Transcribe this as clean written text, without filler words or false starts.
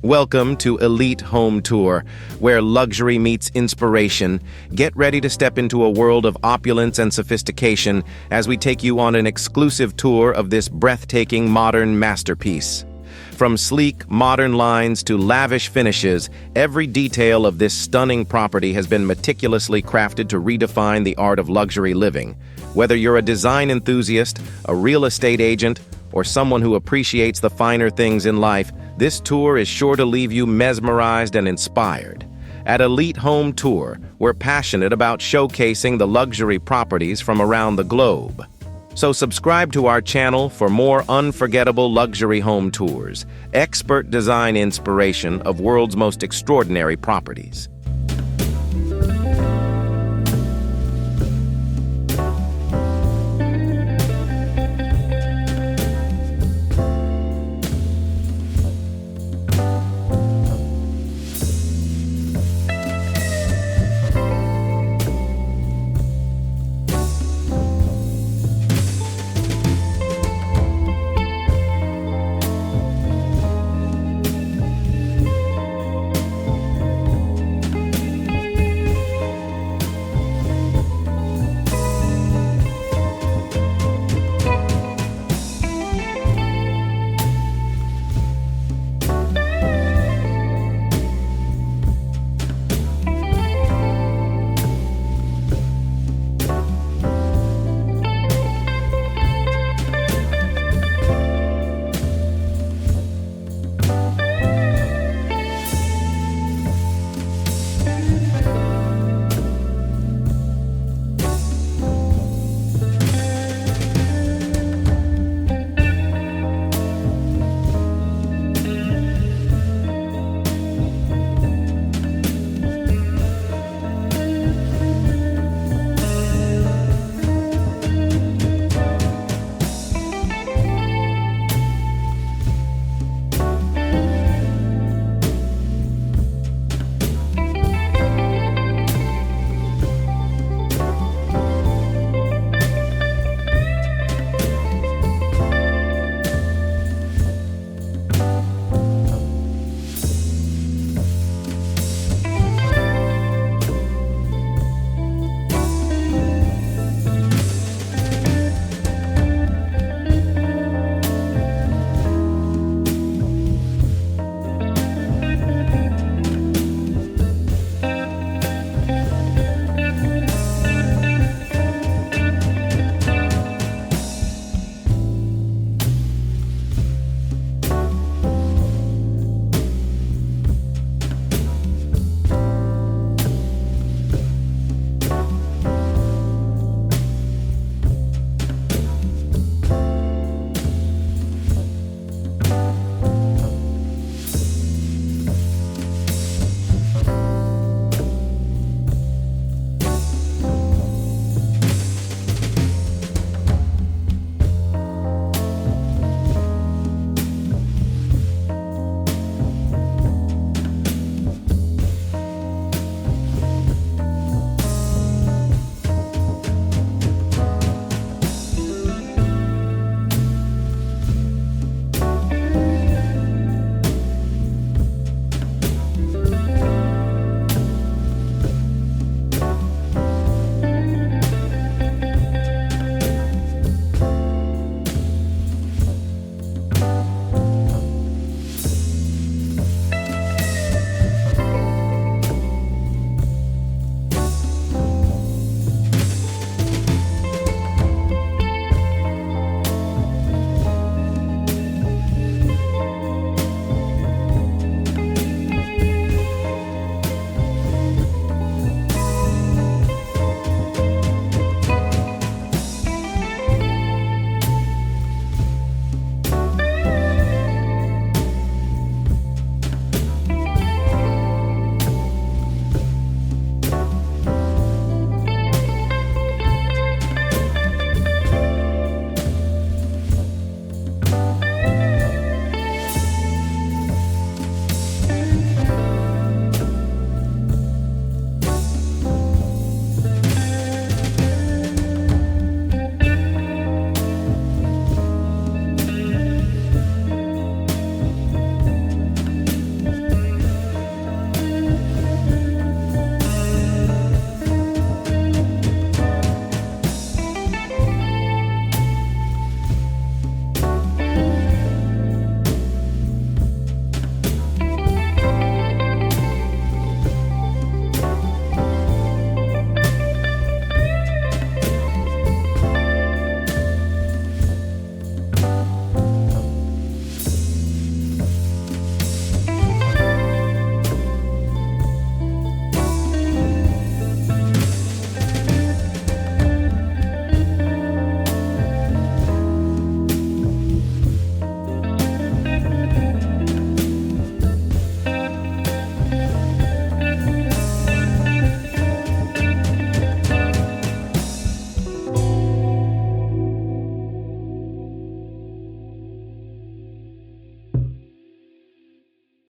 Welcome to Elite Home Tour, where luxury meets inspiration. Get ready to step into a world of opulence and sophistication as we take you on an exclusive tour of this breathtaking modern masterpiece. From sleek, modern lines to lavish finishes, every detail of this stunning property has been meticulously crafted to redefine the art of luxury living. Whether you're a design enthusiast, a real estate agent, or someone who appreciates the finer things in life, this tour is sure to leave you mesmerized and inspired. At Elite Home Tour, we're passionate about showcasing the luxury properties from around the globe. So subscribe to our channel for more unforgettable luxury home tours, expert design inspiration of world's most extraordinary properties.